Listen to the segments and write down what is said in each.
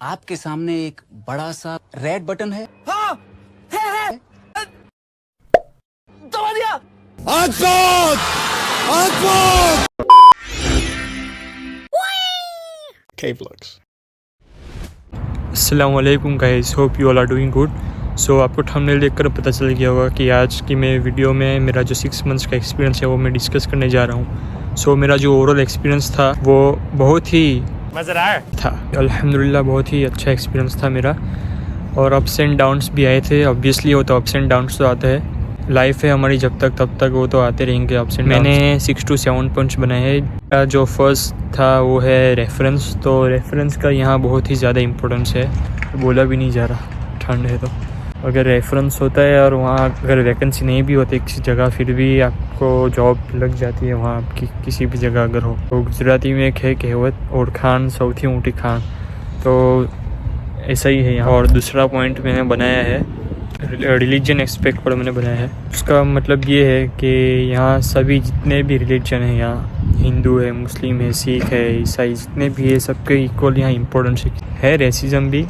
आपके सामने एक बड़ा सा रेड बटन है। हाँ, है। दबा दिया। K-Vlogs. अस्सलामुअलैकुम guys, hope you all are doing good. So आपको थंबनेल देखकर पता चल गया होगा कि आज की मैं वीडियो में मेरा जो 6 मंथ्स का एक्सपीरियंस है वो मैं डिस्कस करने जा रहा हूँ। सो मेरा जो ओवरऑल एक्सपीरियंस था वो बहुत ही मज़ेदार था। अल्हम्दुलिल्लाह बहुत ही अच्छा एक्सपीरियंस था मेरा, और अप्स एंड डाउन्स भी आए थे। ऑब्वियसली वो तो अप्स एंड डाउन्स तो आते हैं, लाइफ है हमारी जब तक तब तक वो तो आते रहेंगे अप्स एंड। मैंने 6 to 7 पॉइंट्स बनाए हैं। जो फर्स्ट था वो है रेफरेंस। तो रेफरेंस का यहाँ बहुत ही ज़्यादा इम्पोर्टेंस है, बोला भी नहीं जा रहा, ठंड है। तो अगर रेफरेंस होता है और वहाँ अगर वैकेंसी नहीं भी होती किसी जगह, फिर भी आपको जॉब लग जाती है वहाँ आपकी किसी भी जगह अगर हो। तो गुजराती में एक है कहावत, ओरखान सौथी ऊँटी खान, तो ऐसा ही है यहाँ। और दूसरा पॉइंट मैंने बनाया है रिलीजन एस्पेक्ट पर मैंने बनाया है। उसका मतलब ये है कि यहाँ सभी जितने भी रिलीजन हैं, यहाँ हिंदू है, मुस्लिम है, सिख है, ईसाई, जितने भी है सबके इक्वल यहाँ इम्पोर्टेंस है। रेसिज्म भी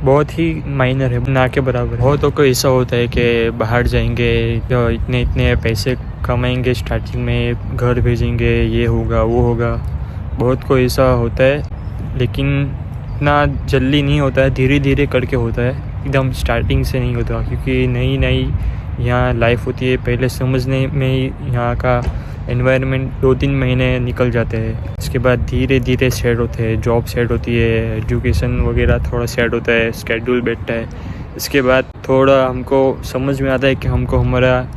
बहुत ही माइनर है, ना के बराबर। बहुतों को ऐसा होता है कि बाहर जाएंगे तो इतने इतने पैसे कमाएंगे, स्टार्टिंग में घर भेजेंगे, ये होगा वो होगा। बहुत को ऐसा होता है, लेकिन इतना जल्दी नहीं होता है, धीरे धीरे करके होता है, एकदम स्टार्टिंग से नहीं होता। क्योंकि नई नई यहाँ लाइफ होती है, पहले समझने में ही यहाँ का एनवायरनमेंट 2-3 महीने निकल जाते हैं। इसके बाद धीरे धीरे सेट होते हैं, जॉब सेट होती है, एजुकेशन वगैरह थोड़ा सेट होता है, स्केड्यूल बैठता है। इसके बाद थोड़ा हमको समझ में आता है कि हमको हमारा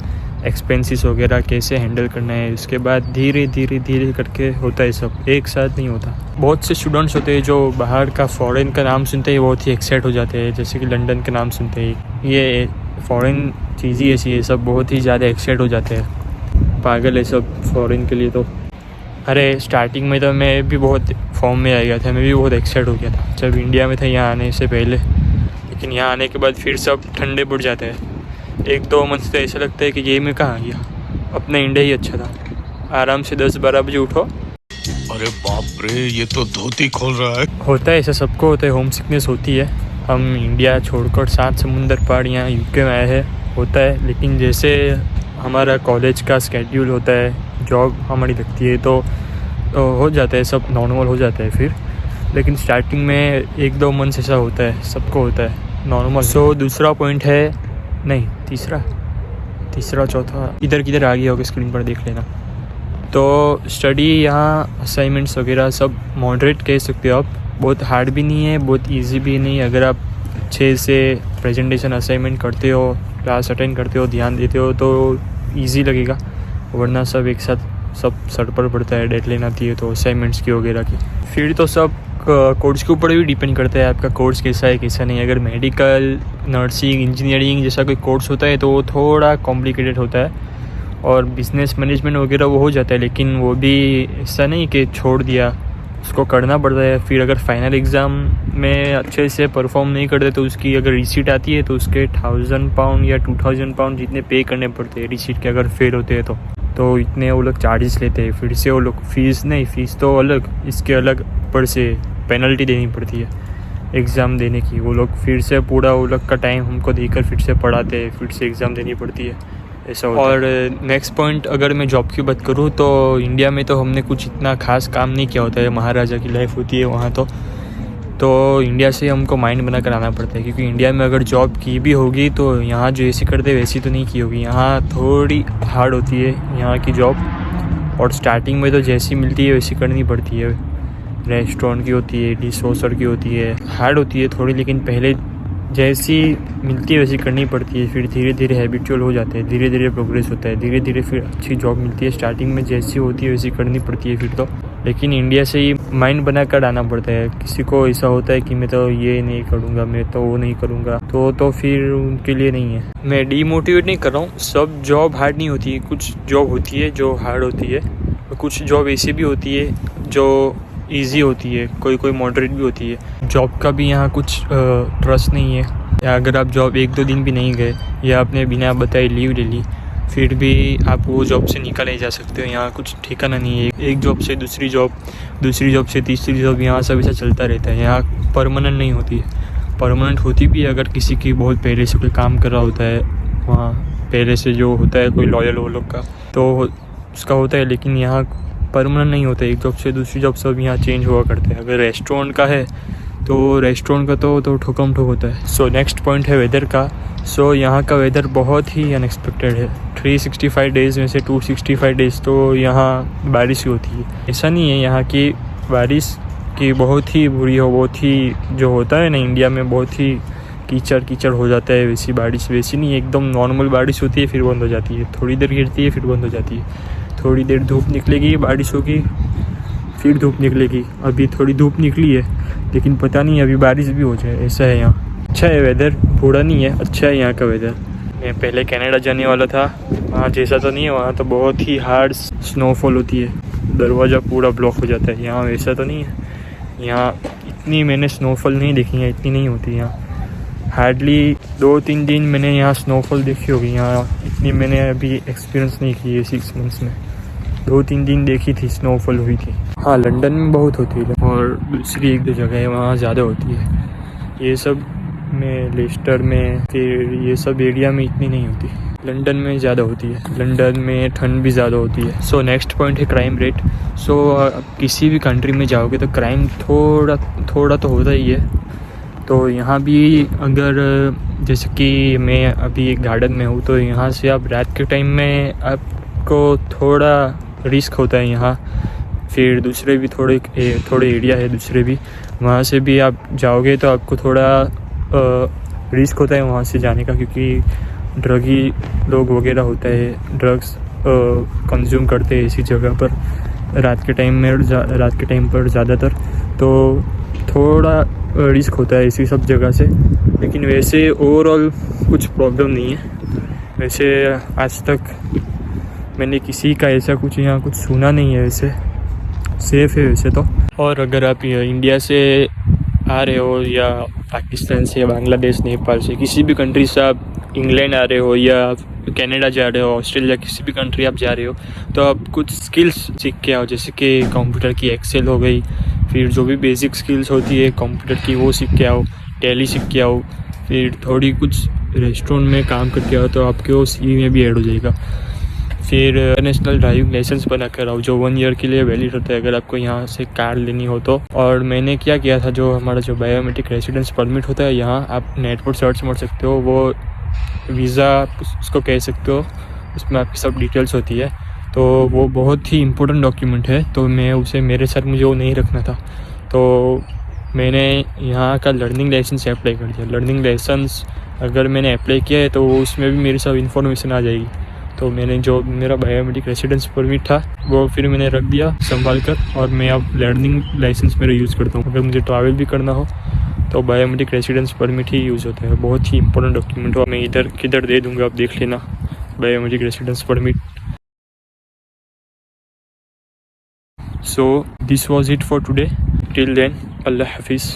एक्सपेंसेस वगैरह कैसे हैंडल करना है। उसके बाद धीरे धीरे धीरे करके होता है, सब एक साथ नहीं होता। बहुत से स्टूडेंट्स होते हैं जो बाहर का फॉरेन का नाम सुनते ही बहुत ही एक्साइट हो जाते हैं, जैसे कि लंदन का नाम सुनते ही ये फॉरेन चीज़ ही ऐसी है, सब बहुत ही ज़्यादा एक्साइट हो जाते हैं, पागल है सब फॉरेन के लिए। तो अरे स्टार्टिंग में तो मैं भी बहुत फॉर्म में आ गया था, मैं भी बहुत एक्साइट हो गया था जब इंडिया में था यहाँ आने से पहले। लेकिन यहाँ आने के बाद फिर सब ठंडे पड़ जाते हैं। 1-2 मंथ तो ऐसा लगता है कि ये मैं कहाँ गया, अपना इंडिया ही अच्छा था। आराम से 10-12 बजे उठो। अरे बाप रे, ये तो धोती खोल रहा है। होता है ऐसा, सबको होता है, होम सिकनेस होती है। हम इंडिया छोड़कर 7 समुंदर पार यहाँ यूके में आए हैं, होता है। लेकिन जैसे हमारा कॉलेज का स्केड्यूल होता है, जॉब हमारी लगती है, तो हो जाता है, सब नॉर्मल हो जाता है फिर। लेकिन स्टार्टिंग में 1-2 मंथ ऐसा होता है, सबको होता है, नॉर्मल। सो दूसरा पॉइंट है, नहीं तीसरा चौथा इधर किधर आ गया होगा, स्क्रीन पर देख लेना। तो स्टडी यहाँ असाइनमेंट्स वगैरह सब मॉडरेट कह सकते हो आप, बहुत हार्ड भी नहीं है, बहुत इजी भी नहीं। अगर आप अच्छे से प्रेजेंटेशन असाइनमेंट करते हो, क्लास अटेंड करते हो, ध्यान देते हो तो इजी लगेगा, वरना सब एक साथ सब सर पर पड़ता है, डेडलाइन आती है तो असाइनमेंट्स की वगैरह की। फिर तो सब कोर्स के ऊपर भी डिपेंड करता है आपका कोर्स कैसा है कैसा नहीं। अगर मेडिकल, नर्सिंग, इंजीनियरिंग जैसा कोई कोर्स होता है तो वो थोड़ा कॉम्प्लिकेटेड होता है, और बिज़नेस मैनेजमेंट वगैरह वो हो जाता है। लेकिन वो भी ऐसा नहीं कि छोड़ दिया, उसको करना पड़ता है। फिर अगर फाइनल एग्ज़ाम में अच्छे से परफॉर्म नहीं करते तो उसकी अगर रिसीट आती है तो उसके 1000 पाउंड या 2000 पाउंड जितने पे करने पड़ते हैं रिसीट के, अगर फेल होते हैं तो इतने वो लोग चार्जेस लेते हैं। फिर से वो लोग फ़ीस तो अलग, इसके अलग ऊपर से पेनल्टी देनी पड़ती है एग्ज़ाम देने की। वो लोग फिर से पूरा वो लोग का टाइम हमको देकर फिर से पढ़ाते हैं, फिर से एग्ज़ाम देनी पड़ती है, ऐसा होता है। और नेक्स्ट पॉइंट, अगर मैं जॉब की बात करूँ तो इंडिया में तो हमने कुछ इतना खास काम नहीं किया होता है, महाराजा की लाइफ होती है वहाँ। तो इंडिया से हमको माइंड बना कर आना पड़ता है, क्योंकि इंडिया में अगर जॉब की भी होगी तो यहाँ जो ऐसी करते वैसी तो नहीं की होगी, यहाँ थोड़ी हार्ड होती है यहाँ की जॉब। और स्टार्टिंग में तो जैसी मिलती है वैसी करनी पड़ती है, रेस्टोरेंट की होती है, डिश वॉशर की होती है, हार्ड होती है थोड़ी, लेकिन पहले जैसी मिलती है वैसी करनी पड़ती है। फिर धीरे धीरे हैबिचुअल हो जाते हैं, धीरे धीरे प्रोग्रेस होता है, धीरे धीरे फिर अच्छी जॉब मिलती है। स्टार्टिंग में जैसी होती है वैसी करनी पड़ती है फिर तो। लेकिन इंडिया से ही माइंड बना कर आना पड़ता है। किसी को ऐसा होता है कि मैं तो ये नहीं करूँगा, मैं तो वो नहीं करूँगा, तो फिर उनके लिए नहीं है। मैं डीमोटिवेट नहीं कर रहा हूँ, सब जॉब हार्ड नहीं होती है, कुछ जॉब होती है जो हार्ड होती है, कुछ जॉब ऐसी भी होती है जो ईजी होती है, कोई मॉडरेट भी होती है। जॉब का भी यहाँ कुछ ट्रस्ट नहीं है, या अगर आप जॉब 1-2 दिन भी नहीं गए या आपने बिना बताए लीव ले ली, फिर भी आप वो जॉब से निकाले जा सकते हो। यहाँ कुछ ठिकाना नहीं है, एक जॉब से दूसरी जॉब से तीसरी जॉब, यहाँ सब ऐसा चलता रहता है। यहाँ परमानेंट नहीं होती है। परमानेंट होती भी अगर किसी की बहुत पहले से कोई काम कर रहा होता है वहाँ, पहले से जो होता है कोई लॉयल वो लोग का, तो उसका होता है। लेकिन यहाँ परमानेंट नहीं होता है, एक जॉब से दूसरी जॉब सब यहाँ चेंज हुआ करते हैं। अगर रेस्टोरेंट का है तो रेस्टोरेंट का तो ठोकम ठोक होता है। सो नेक्स्ट पॉइंट है वेदर का। सो यहाँ का वेदर बहुत ही अनएक्सपेक्टेड है। 365 डेज़ में से 265 डेज़ तो यहाँ बारिश ही होती है। ऐसा नहीं है यहाँ की बारिश की बहुत ही बुरी हो, बहुत ही जो होता है ना इंडिया में बहुत ही कीचड़ हो जाता है, वैसी बारिश वैसी नहीं है। एकदम नॉर्मल बारिश होती है, फिर बंद हो जाती है, थोड़ी देर गिरती है फिर बंद हो जाती है, थोड़ी देर धूप निकलेगी, बारिश होगी, फिर धूप निकलेगी। अभी थोड़ी धूप निकली है लेकिन पता नहीं अभी बारिश भी हो जाए, ऐसा है यहाँ। अच्छा है वेदर, बुरा नहीं है, अच्छा है यहाँ का वेदर। मैं पहले कनाडा जाने वाला था, वहाँ जैसा तो नहीं है, वहाँ तो बहुत ही हार्ड स्नोफॉल होती है, दरवाज़ा पूरा ब्लॉक हो जाता है। यहाँ वैसा तो नहीं है, यहाँ इतनी मैंने स्नोफॉल नहीं देखी है, इतनी नहीं होती यहाँ। हार्डली 2-3 दिन मैंने यहाँ स्नोफॉल देखी होगी, यहाँ इतनी मैंने अभी एक्सपीरियंस नहीं की है 6 मंथ्स में। 2-3 दिन देखी थी स्नोफॉल हुई थी। हाँ, लंदन में बहुत होती है और दूसरी 1-2 जगह है वहाँ ज़्यादा होती है। ये सब में लेस्टर में फिर ये सब एरिया में इतनी नहीं होती, लंदन में ज़्यादा होती है। लंदन में ठंड भी ज़्यादा होती है। सो नेक्स्ट पॉइंट है क्राइम रेट। सो किसी भी कंट्री में जाओगे तो क्राइम थोड़ा तो होता ही है। तो यहाँ भी अगर जैसे कि मैं अभी एक गार्डन में हूँ, तो यहाँ से आप रात के टाइम में आपको थोड़ा रिस्क होता है यहाँ। फिर दूसरे भी थोड़े एरिया है दूसरे भी, वहाँ से भी आप जाओगे तो आपको थोड़ा रिस्क होता है वहाँ से जाने का, क्योंकि ड्रगी लोग वगैरह होता है, ड्रग्स कंज्यूम करते हैं इसी जगह पर रात के टाइम पर ज़्यादातर। तो थोड़ा रिस्क होता है इसी सब जगह से। लेकिन वैसे ओवरऑल कुछ प्रॉब्लम नहीं है। वैसे आज तक मैंने किसी का ऐसा कुछ यहाँ कुछ सुना नहीं है, वैसे सेफ़ है वैसे तो। और अगर आप इंडिया से आ रहे हो या पाकिस्तान से, बांग्लादेश, नेपाल से, किसी भी कंट्री से आप इंग्लैंड आ रहे हो या कनाडा जा रहे हो, ऑस्ट्रेलिया, किसी भी कंट्री आप जा रहे हो, तो आप कुछ स्किल्स सीख के आओ। जैसे कि कंप्यूटर की एक्सेल हो गई, फिर जो भी बेसिक स्किल्स होती है कंप्यूटर की वो सीख के आओ, टैली सीख के आओ, फिर थोड़ी कुछ रेस्टोरेंट में काम करके आओ तो आपके वो CV में भी ऐड हो जाएगा। फिर इंटरनेशनल ड्राइविंग लाइसेंस बना कर आओ, जो 1 ईयर के लिए वैलिड होता है अगर आपको यहाँ से कार लेनी हो तो। और मैंने क्या किया था, जो हमारा जो बायोमेट्रिक रेसिडेंस परमिट होता है, यहाँ आप नेट पर सर्च मार सकते हो, वो वीज़ा उसको कह सकते हो, उसमें आपकी सब डिटेल्स होती है। तो वो बहुत ही इम्पोर्टेंट डॉक्यूमेंट है, तो मैं उसे मेरे साथ मुझे वो नहीं रखना था, तो मैंने यहाँ का लर्निंग लाइसेंस अप्लाई कर दिया। लर्निंग लाइसेंस अगर मैंने अप्लाई किया है तो उसमें भी मेरी सब इन्फॉर्मेशन आ जाएगी। तो मैंने जो मेरा बायोमेट्रिक रेसिडेंस परमिट था वो फिर मैंने रख दिया संभाल कर, और मैं अब लर्निंग लाइसेंस मेरा यूज़ करता हूँ। अगर मुझे ट्रैवल भी करना हो तो बायोमेट्रिक रेसिडेंस परमिट ही यूज़ होता है, बहुत ही इंपॉर्टेंट डॉक्यूमेंट हो। मैं इधर किधर दे दूँगा, आप देख लेना, biometric residence permit. So this was it for today, till then अल्लाह हाफिज़।